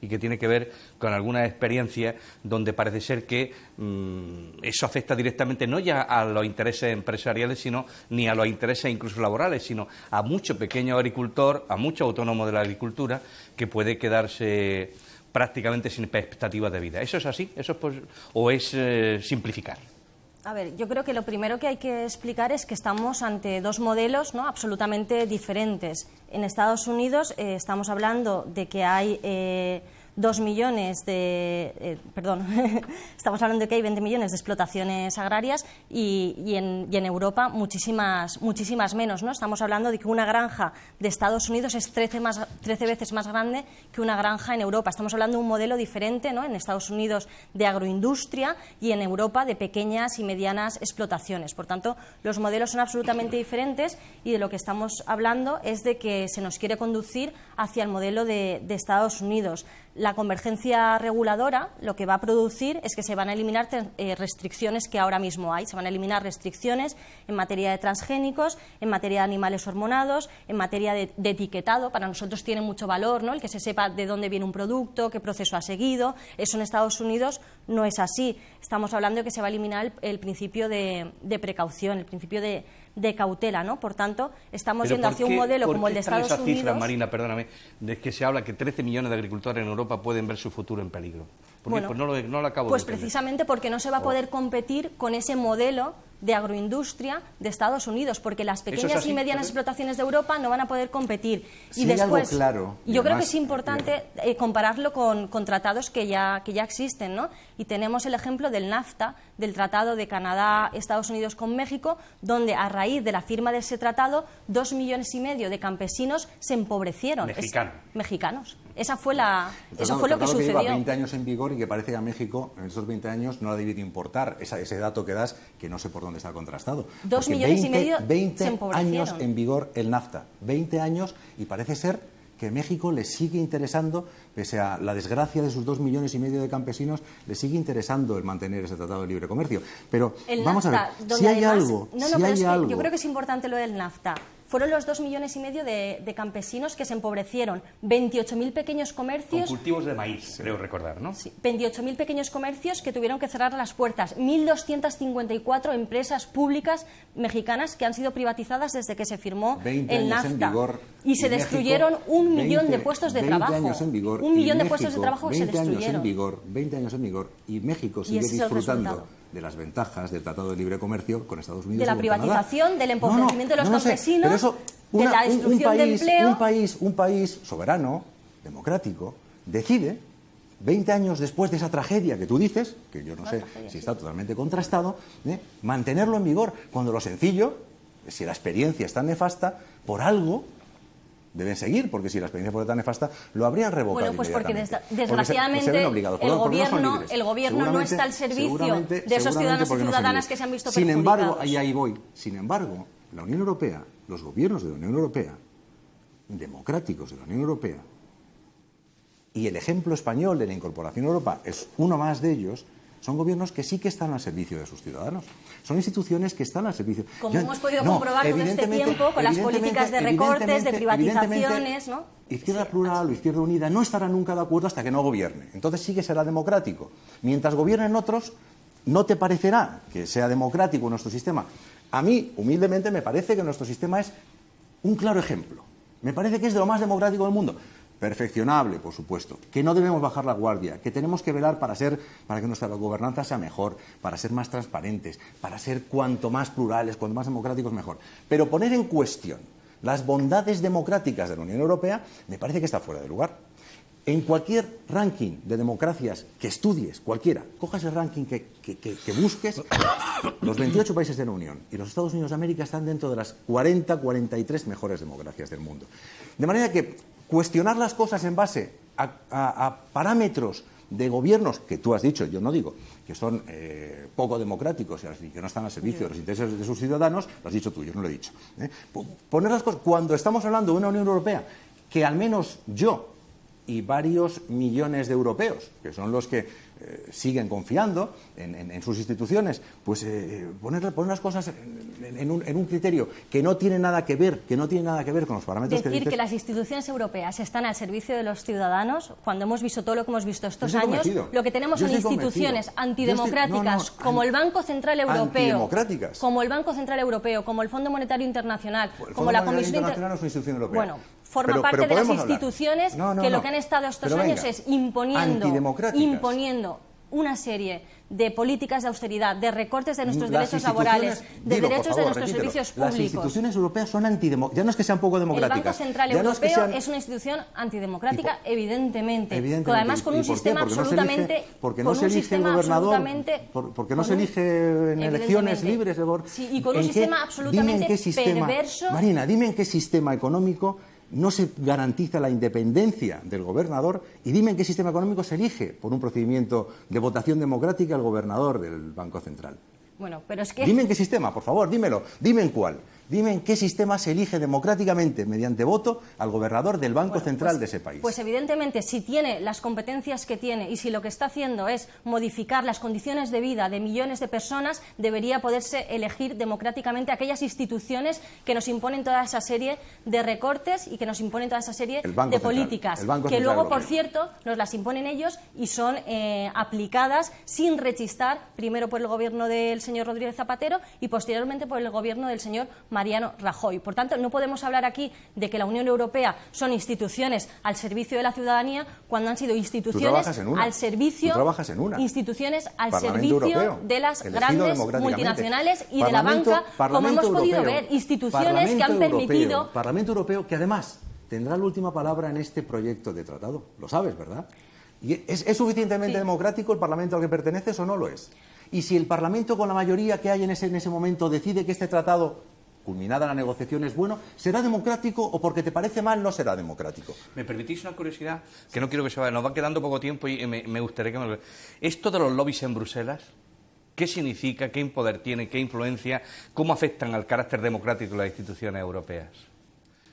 y que tiene que ver con algunas experiencias donde parece ser que eso afecta directamente no ya a los intereses empresariales, sino ni a los intereses incluso laborales, sino a mucho pequeño agricultor, a mucho autónomo de la agricultura, que puede quedarse prácticamente sin expectativas de vida. ¿Eso es así? ¿Eso es o es simplificar? A ver, yo creo que lo primero que hay que explicar es que estamos ante dos modelos, ¿no?, absolutamente diferentes. En Estados Unidos estamos hablando de que hay 2 millones de... estamos hablando de que hay 20 millones de explotaciones agrarias y en Europa muchísimas menos, ¿no? Estamos hablando de que una granja de Estados Unidos es 13 veces más grande que una granja en Europa. Estamos hablando de un modelo diferente, ¿no?, en Estados Unidos de agroindustria y en Europa de pequeñas y medianas explotaciones. Por tanto, los modelos son absolutamente diferentes y de lo que estamos hablando es de que se nos quiere conducir hacia el modelo de Estados Unidos. La convergencia reguladora lo que va a producir es que se van a eliminar restricciones que ahora mismo hay. Se van a eliminar restricciones en materia de transgénicos, en materia de animales hormonados, en materia de etiquetado. Para nosotros tiene mucho valor, ¿no?, el que se sepa de dónde viene un producto, qué proceso ha seguido. Eso en Estados Unidos no es así. Estamos hablando de que se va a eliminar el principio de precaución, el principio de cautela, ¿no? Por tanto, estamos yendo hacia un modelo como el de Estados Unidos. ¿Por qué están esas cifras, Marina, perdóname, de que se habla que 13 millones de agricultores en Europa pueden ver su futuro en peligro? ¿Por qué? Pues no lo acabo de entender. Precisamente porque no se va a poder competir con ese modelo de agroindustria de Estados Unidos, porque las pequeñas y medianas explotaciones de Europa no van a poder competir. Sí, y después, claro, yo creo que es importante compararlo con tratados que ya existen, ¿no? Y tenemos el ejemplo del NAFTA, del tratado de Canadá, Estados Unidos con México, donde a raíz de la firma de ese tratado 2,5 millones de campesinos se empobrecieron. Mexicanos. Eso fue lo que sucedió. sucedió. Lleva 20 años en vigor y que parece que a México en estos 20 años no le ha debido importar ese dato que das, que no sé por dónde está contrastado. 2,5 millones 20 se empobrecieron. años en vigor el NAFTA, 20 años, y parece ser que México le sigue interesando, pese a la desgracia de sus 2,5 millones de campesinos, le sigue interesando el mantener ese tratado de libre comercio. Pero el vamos NAFTA, a ver, donde si hay además, algo, yo creo que es importante lo del NAFTA. Fueron los 2,5 millones de campesinos que se empobrecieron, 28.000 pequeños comercios. Con cultivos de maíz, creo recordar, ¿no? Sí, 28.000 pequeños comercios que tuvieron que cerrar las puertas, 1.254 empresas públicas mexicanas que han sido privatizadas desde que se firmó el NAFTA. Y se destruyeron 1 millón de puestos de trabajo. 20 años en vigor. 1 millón de puestos de trabajo se destruyeron. 20 años en vigor, y México sigue disfrutando de las ventajas del Tratado de Libre Comercio con Estados Unidos. De la privatización, del empobrecimiento de los campesinos, pero eso, de la destrucción de empleo. Un país soberano, democrático, decide, 20 años después de esa tragedia que tú dices, que yo no sé si está totalmente contrastado, mantenerlo en vigor, cuando lo sencillo, si la experiencia es tan nefasta, por algo deben seguir, porque si la experiencia fuera tan nefasta, lo habrían revocado. Bueno, pues porque inmediatamente. desgraciadamente el gobierno no está al servicio de esos ciudadanos y ciudadanas que se han visto perjudicados. Sin embargo, ahí voy. Sin embargo, la Unión Europea, los gobiernos de la Unión Europea, democráticos de la Unión Europea, y el ejemplo español de la incorporación a Europa es uno más de ellos, son gobiernos que sí que están al servicio de sus ciudadanos. Son instituciones que están al servicio. Como hemos podido comprobar todo este tiempo con las políticas de recortes, de privatizaciones, ¿no? Izquierda Plural o Izquierda Unida no estará nunca de acuerdo hasta que no gobierne. Entonces sí que será democrático. Mientras gobiernen otros, no te parecerá que sea democrático nuestro sistema. A mí, humildemente, me parece que nuestro sistema es un claro ejemplo. Me parece que es de lo más democrático del mundo. Perfeccionable, por supuesto, que no debemos bajar la guardia, que tenemos que velar para que nuestra gobernanza sea mejor, para ser más transparentes, para ser cuanto más plurales, cuanto más democráticos, mejor. Pero poner en cuestión las bondades democráticas de la Unión Europea me parece que está fuera de lugar. En cualquier ranking de democracias que estudies, cualquiera, cojas el ranking que busques, los 28 países de la Unión y los Estados Unidos de América están dentro de las 43 mejores democracias del mundo. De manera que cuestionar las cosas en base a parámetros de gobiernos que tú has dicho, yo no digo, que son poco democráticos y que no están al servicio de los intereses de sus ciudadanos, lo has dicho tú, yo no lo he dicho. Poner las cosas, cuando estamos hablando de una Unión Europea que al menos yo y varios millones de europeos, que son los que siguen confiando en sus instituciones, pues poner las cosas en un criterio que no tiene nada que ver, con los parámetros que dices. Decir que las instituciones europeas están al servicio de los ciudadanos, cuando hemos visto todo lo que hemos visto estos años, lo que tenemos son instituciones antidemocráticas, como el Banco Central Europeo, como el Fondo Monetario Internacional, como la Comisión Internacional no es una institución europea. Bueno, forma parte de las instituciones que lo que han estado estos años es imponiendo una serie de políticas de austeridad, de recortes de nuestros derechos laborales, de derechos de nuestros servicios públicos. Las instituciones europeas son antidemocráticas. Ya no es que sean poco democráticas. El Banco Central Europeo es una institución antidemocrática, evidentemente. Pero además con un sistema absolutamente... Porque no se elige el gobernador, porque no se elige en elecciones libres. Sí, y con un sistema absolutamente perverso... Marina, dime en qué sistema económico no se garantiza la independencia del gobernador, y dime en qué sistema económico se elige por un procedimiento de votación democrática el gobernador del Banco Central. Bueno, pero es que... Dime en qué sistema, por favor, dímelo. Dime en cuál. Dime en qué sistema se elige democráticamente, mediante voto, al gobernador del Banco Central de ese país. Pues evidentemente, si tiene las competencias que tiene y si lo que está haciendo es modificar las condiciones de vida de millones de personas, debería poderse elegir democráticamente aquellas instituciones que nos imponen toda esa serie de recortes y que nos imponen toda esa serie de políticas, que luego, por cierto, nos las imponen ellos y son aplicadas sin rechistar, primero por el gobierno del señor Rodríguez Zapatero y posteriormente por el gobierno del señor Mariano Rajoy. Por tanto, no podemos hablar aquí de que la Unión Europea son instituciones al servicio de la ciudadanía cuando han sido instituciones al servicio de las grandes multinacionales y de la banca, como hemos podido ver, instituciones que han permitido... Parlamento Europeo, que además tendrá la última palabra en este proyecto de tratado. Lo sabes, ¿verdad? ¿Y es suficientemente democrático el Parlamento al que perteneces o no lo es? Y si el Parlamento, con la mayoría que hay en ese momento, decide que este tratado culminada la negociación, es bueno, ¿será democrático o porque te parece mal no será democrático? ¿Me permitís una curiosidad? Que no quiero que se vaya, nos va quedando poco tiempo y me gustaría que me lo... ¿Esto de los lobbies en Bruselas, qué significa, qué poder tiene, qué influencia, cómo afectan al carácter democrático de las instituciones europeas?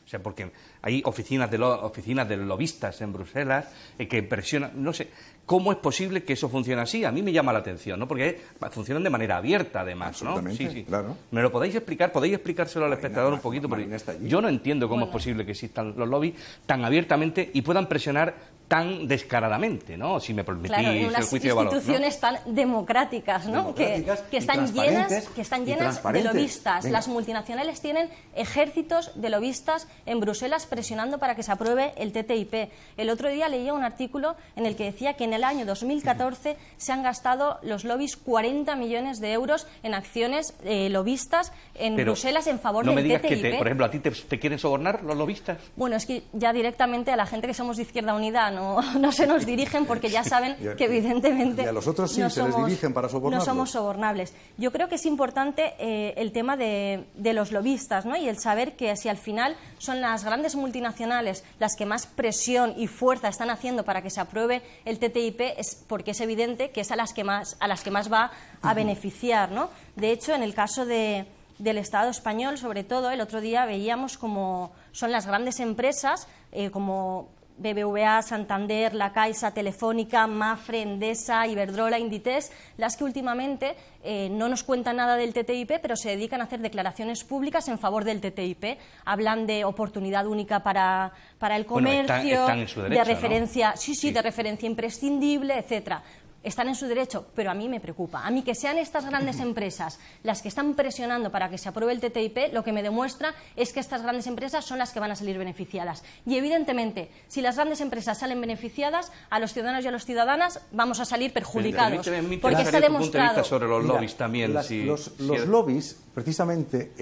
O sea, porque hay oficinas de lobistas en Bruselas que presionan, no sé, ¿cómo es posible que eso funcione así? A mí me llama la atención, ¿no? Porque funcionan de manera abierta, además, ¿no? Sí, claro. ¿Me lo podéis explicar? ¿Podéis explicárselo al espectador un poquito? Porque yo no entiendo cómo es posible que existan los lobbies tan abiertamente y puedan presionar tan descaradamente, ¿no? Si me permitís el juicio de valor, ¿no? Instituciones tan democráticas, ¿no? Que están llenas de lobistas. Venga. Las multinacionales tienen ejércitos de lobistas en Bruselas presionando para que se apruebe el TTIP. El otro día leía un artículo en el que decía que en el año 2014 se han gastado los lobbies 40 millones de euros en acciones lobistas en Bruselas en favor del TTIP. No me digas que, por ejemplo, a ti te quieren sobornar los lobistas. Bueno, es que ya directamente a la gente que somos de Izquierda Unida no se nos dirigen porque ya saben que evidentemente y a los otros sí se les dirigen para sobornarlos. No somos sobornables. Yo creo que es importante el tema de los lobistas, ¿no? Y el saber que si al final son las grandes multinacionales las que más presión y fuerza están haciendo para que se apruebe el TTIP, es porque es evidente que es a las que más va a beneficiar, ¿no? De hecho, en el caso del Estado español, sobre todo, el otro día veíamos como son las grandes empresas como BBVA, Santander, La Caixa, Telefónica, Mafre, Endesa, Iberdrola, Inditex, las que últimamente no nos cuentan nada del TTIP, pero se dedican a hacer declaraciones públicas en favor del TTIP. Hablan de oportunidad única para el comercio, están en su derecho, de referencia, ¿no? sí, de referencia imprescindible, etcétera. Están en su derecho, pero a mí me preocupa. A mí que sean estas grandes empresas las que están presionando para que se apruebe el TTIP, lo que me demuestra es que estas grandes empresas son las que van a salir beneficiadas. Y evidentemente, si las grandes empresas salen beneficiadas, a los ciudadanos y a las ciudadanas vamos a salir perjudicados. Porque está demostrado. Sobre los lobbies también. Los lobbies, precisamente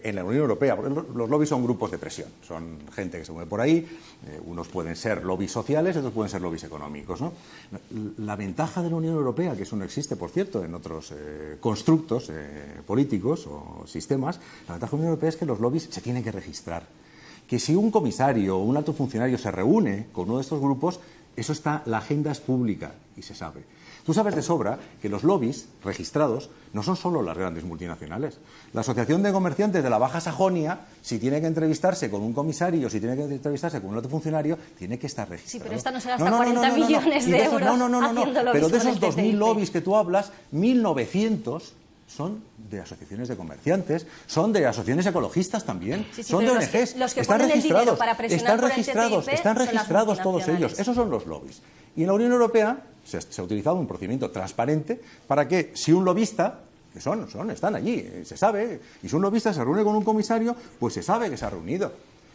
en la Unión Europea, los lobbies son grupos de presión. Son gente que se mueve por ahí. Unos pueden ser lobbies sociales, otros pueden ser lobbies económicos, ¿no? La ventaja de la Unión Europea, que eso no existe, por cierto, en otros constructos políticos o sistemas, la ventaja de la Unión Europea es que los lobbies se tienen que registrar. Que si un comisario o un alto funcionario se reúne con uno de estos grupos, eso está, la agenda es pública y se sabe. Tú sabes de sobra que los lobbies registrados no son solo las grandes multinacionales. La Asociación de Comerciantes de la Baja Sajonia, si tiene que entrevistarse con un comisario, si tiene que entrevistarse con un alto funcionario, tiene que estar registrado. Sí, pero esta no se gasta 40 millones de euros haciendo lobbies. Pero de esos 2.000 lobbies que tú hablas, 1.900 son de asociaciones de comerciantes, son de asociaciones ecologistas también, son de ONGs. Los que están ponen el dinero registrados, para presionar por el TTIP están registrados son las todos ellos. Esos son los lobbies. Y en la Unión Europea se ha utilizado un procedimiento transparente para que si un lobista, que están allí, se sabe, y si un lobista se reúne con un comisario, pues se sabe que se ha reunido.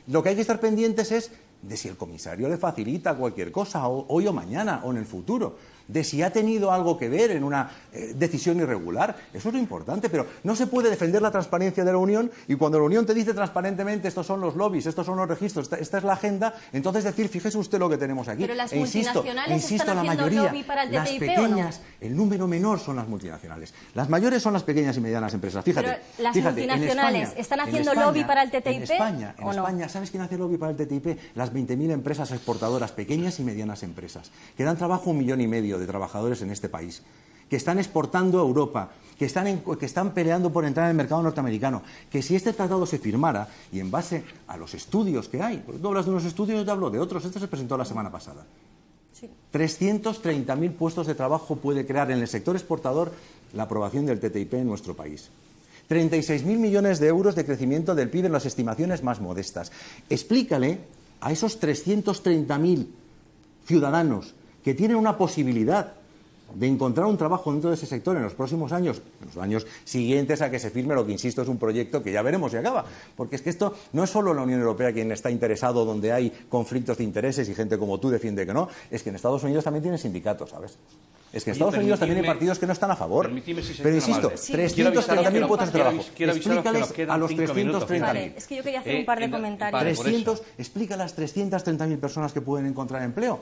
Lo que hay que estar pendientes es de si el comisario le facilita cualquier cosa, hoy o mañana, o en el futuro, de si ha tenido algo que ver en una decisión irregular. Eso es lo importante, pero no se puede defender la transparencia de la Unión y cuando la Unión te dice transparentemente estos son los lobbies, estos son los registros, esta es la agenda, entonces decir, fíjese usted lo que tenemos aquí. Pero las multinacionales están la haciendo mayoría, lobby para el las TTIP, pequeñas, ¿o no? el número menor son las multinacionales. Las mayores son las pequeñas y medianas empresas. Fíjate, pero las multinacionales están haciendo lobby para el TTIP. En España, ¿o no? ¿Sabes quién hace lobby para el TTIP? Las 20.000 empresas exportadoras, pequeñas y medianas empresas, que dan trabajo a 1,5 millones de trabajadores en este país, que están exportando a Europa, que están peleando por entrar en el mercado norteamericano, que si este tratado se firmara, y en base a los estudios que hay, porque tú hablas de unos estudios, yo te hablo de otros, este se presentó la semana pasada, sí. 330.000 puestos de trabajo puede crear en el sector exportador la aprobación del TTIP en nuestro país. 36.000 millones de euros de crecimiento del PIB en las estimaciones más modestas. Explícale a esos 330.000 ciudadanos que tienen una posibilidad de encontrar un trabajo dentro de ese sector en los próximos años, en los años siguientes a que se firme lo que, insisto, es un proyecto que ya veremos si acaba. Porque es que esto no es solo la Unión Europea quien está interesado, donde hay conflictos de intereses y gente como tú defiende que no, es que en Estados Unidos también tienen sindicatos, ¿sabes? Es que en Estados Unidos también hay partidos que no están a favor. Pero insisto, 330.000 puestos de trabajo. Explícales a los 330.000. Vale, es que yo quería hacer un par de comentarios. Explica a las 330.000 personas que pueden encontrar empleo.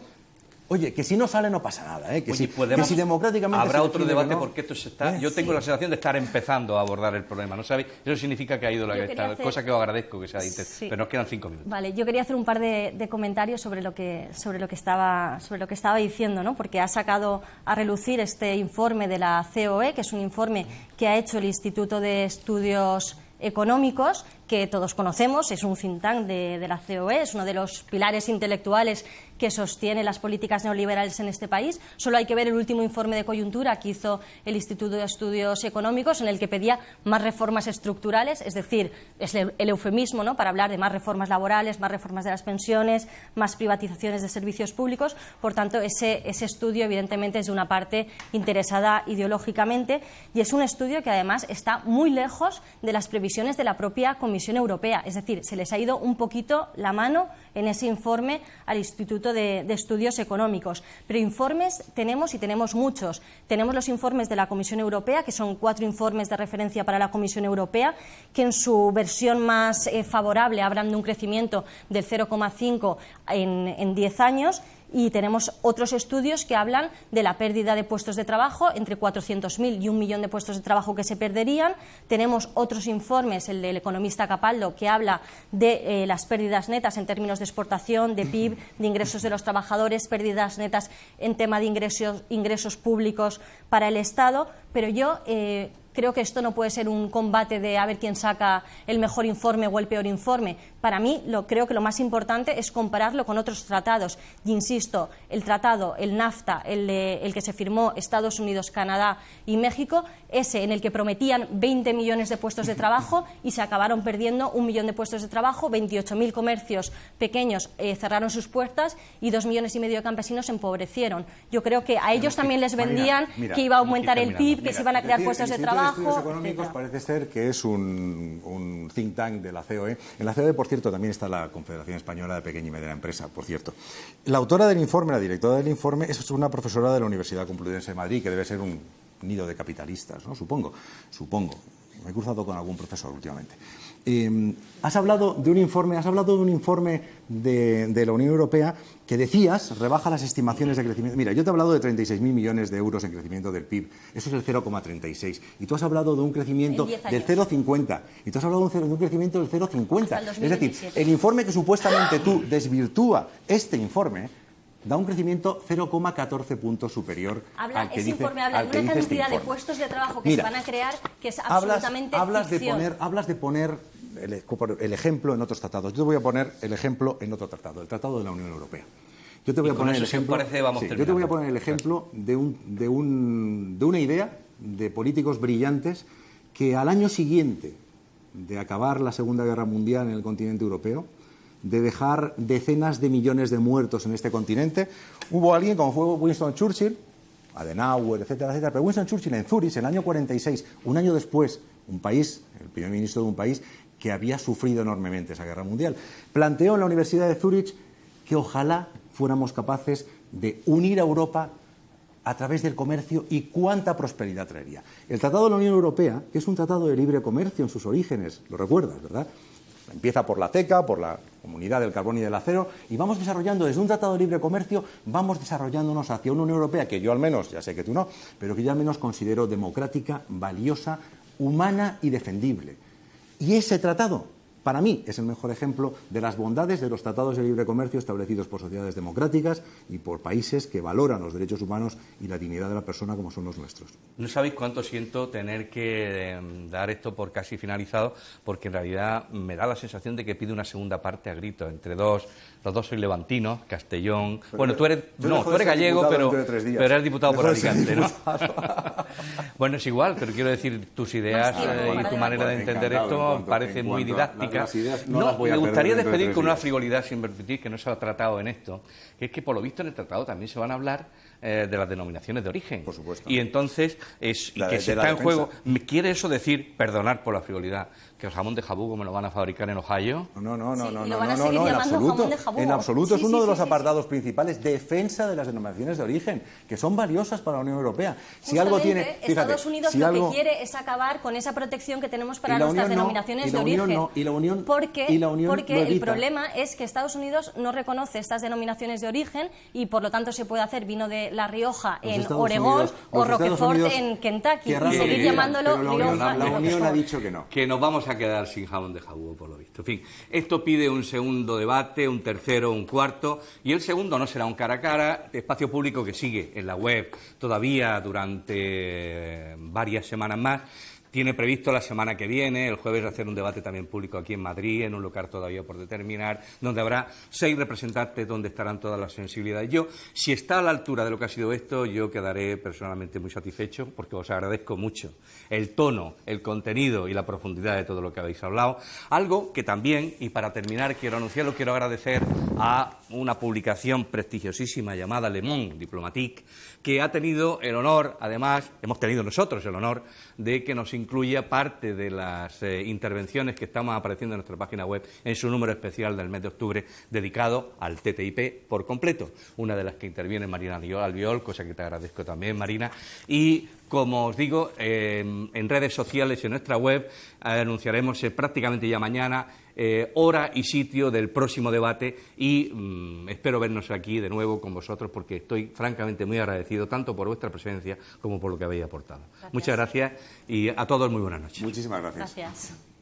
Oye, que si no sale no pasa nada, que, Oye, que si democráticamente... Habrá otro debate no, porque esto se está... Yo tengo la sensación de estar empezando a abordar el problema, ¿no sabéis? Eso significa que ha ido cosa que os agradezco que sea intenso, pero nos quedan 5 minutos. Vale, yo quería hacer un par de comentarios sobre lo que estaba diciendo, ¿no? Porque ha sacado a relucir este informe de la COE, que es un informe que ha hecho el Instituto de Estudios Económicos, que todos conocemos, es un think tank de la COE, es uno de los pilares intelectuales que sostiene las políticas neoliberales en este país. Solo hay que ver el último informe de coyuntura que hizo el Instituto de Estudios Económicos, en el que pedía más reformas estructurales, es decir, es el eufemismo, ¿no?, para hablar de más reformas laborales, más reformas de las pensiones, más privatizaciones de servicios públicos. Por tanto, ese estudio evidentemente es de una parte interesada ideológicamente, y es un estudio que además está muy lejos de las previsiones de la propia Comisión Europea. Es decir, se les ha ido un poquito la mano en ese informe al Instituto de Estudios Económicos. Pero informes tenemos, y tenemos muchos. Tenemos los informes de la Comisión Europea, que son 4 informes de referencia para la Comisión Europea, que en su versión más favorable hablan de un crecimiento del 0,5 en 10 años. Y tenemos otros estudios que hablan de la pérdida de puestos de trabajo, entre 400.000 y 1 millón de puestos de trabajo que se perderían. Tenemos otros informes, el del economista Capaldo, que habla de las pérdidas netas en términos de exportación, de PIB, de ingresos de los trabajadores, pérdidas netas en tema de ingresos públicos para el Estado. Pero yo creo que esto no puede ser un combate de a ver quién saca el mejor informe o el peor informe. Para mí, creo que lo más importante es compararlo con otros tratados. Y insisto, el tratado, el NAFTA, el que se firmó Estados Unidos, Canadá y México, ese en el que prometían 20 millones de puestos de trabajo y se acabaron perdiendo 1 millón de puestos de trabajo, 28.000 comercios pequeños cerraron sus puertas y 2,5 millones de campesinos se empobrecieron. Yo creo que a ellos también les vendían que iba a aumentar el PIB, que se iban a crear puestos de trabajo. Estudios Económicos parece ser que es un think tank de la COE. En la COE, por cierto, también está la Confederación Española de Pequeña y Mediana Empresa, por cierto. La autora del informe, la directora del informe, es una profesora de la Universidad Complutense de Madrid, que debe ser un nido de capitalistas, ¿no? Supongo. Me he cruzado con algún profesor últimamente. Has hablado de un informe de la Unión Europea que decías rebaja las estimaciones de crecimiento. Mira, yo te he hablado de 36.000 millones de euros en crecimiento del PIB. Eso es el 0,36. Y tú has hablado de un crecimiento del 0,50. Y tú has hablado de un crecimiento del 0,50. Es decir, el informe que supuestamente tú desvirtúa este informe da un crecimiento 0,14 puntos superior al que dice. Ese informe habla de una cantidad de puestos de trabajo que se van a crear que es absolutamente ficción. Hablas de poner el ejemplo en otros tratados. Yo te voy a poner el ejemplo en otro tratado, el Tratado de la Unión Europea. Yo te voy a poner el ejemplo de una idea de políticos brillantes que al año siguiente de acabar la Segunda Guerra Mundial en el continente europeo, de dejar decenas de millones de muertos en este continente, hubo alguien como fue Winston Churchill, Adenauer, etcétera, etcétera, pero Winston Churchill en Zúrich, en el año 46, un año después, el primer ministro de un país que había sufrido enormemente esa guerra mundial, planteó en la Universidad de Zúrich que ojalá fuéramos capaces de unir a Europa a través del comercio y cuánta prosperidad traería. El Tratado de la Unión Europea, que es un tratado de libre comercio en sus orígenes, lo recuerdas, ¿verdad? Empieza por la CECA, por la Comunidad del Carbón y del Acero, y vamos desarrollando desde un tratado de libre comercio, vamos desarrollándonos hacia una Unión Europea que yo al menos, ya sé que tú no, pero que yo al menos considero democrática, valiosa, humana y defendible. Y ese tratado, para mí, es el mejor ejemplo de las bondades de los tratados de libre comercio establecidos por sociedades democráticas y por países que valoran los derechos humanos y la dignidad de la persona como son los nuestros. No sabéis cuánto siento tener que dar esto por casi finalizado, porque en realidad me da la sensación de que pide una segunda parte a gritos, entre dos. Los dos sois levantinos, Castellón. Pero bueno, tú eres gallego, pero eres diputado por Alicante, ¿no? Bueno, es igual, pero quiero decir, tus ideas y tu manera de entender esto parece muy didáctica. Me gustaría despedir con una frivolidad, sin permitir, que no se ha tratado en esto, que es que por lo visto en el tratado también se van a hablar de las denominaciones de origen. Por supuesto. Y entonces, que se está en juego. ¿Quiere eso decir, perdonar por la frivolidad, que el jamón de jabugo me lo van a fabricar en Ohio? No, en absoluto. Es uno de los apartados principales, defensa de las denominaciones de origen, que son valiosas para la Unión Europea. Si algo tiene fíjate, Estados Unidos si lo algo... que quiere es acabar con esa protección que tenemos para nuestras denominaciones de origen. Porque el problema es que Estados Unidos no reconoce estas denominaciones de origen y por lo tanto se puede hacer vino de La Rioja en Oregón o Roquefort en Kentucky y seguir llamándolo Rioja. La Unión ha dicho que no. Que nos vamos a quedar sin jamón de jabugo, por lo visto. En fin, esto pide un segundo debate, un tercero, un cuarto, y el segundo no será un cara a cara, espacio público que sigue en la web todavía durante varias semanas más. Tiene previsto la semana que viene, el jueves, hacer un debate también público aquí en Madrid, en un lugar todavía por determinar, donde habrá 6 representantes, donde estarán todas las sensibilidades. Yo, si está a la altura de lo que ha sido esto, yo quedaré personalmente muy satisfecho, porque os agradezco mucho el tono, el contenido y la profundidad de todo lo que habéis hablado. Algo que también, y para terminar quiero anunciarlo, quiero agradecer a una publicación prestigiosísima llamada Le Monde Diplomatique, que ha tenido el honor, además, hemos tenido nosotros el honor, de que nos incluya parte de las intervenciones que estamos apareciendo en nuestra página web en su número especial del mes de octubre dedicado al TTIP por completo. Una de las que interviene Marina Albiol, cosa que te agradezco también, Marina. Y, como os digo, en redes sociales y en nuestra web anunciaremos prácticamente ya mañana hora y sitio del próximo debate y espero vernos aquí de nuevo con vosotros porque estoy francamente muy agradecido tanto por vuestra presencia como por lo que habéis aportado. Gracias. Muchas gracias y a todos muy buenas noches. Muchísimas gracias. Gracias.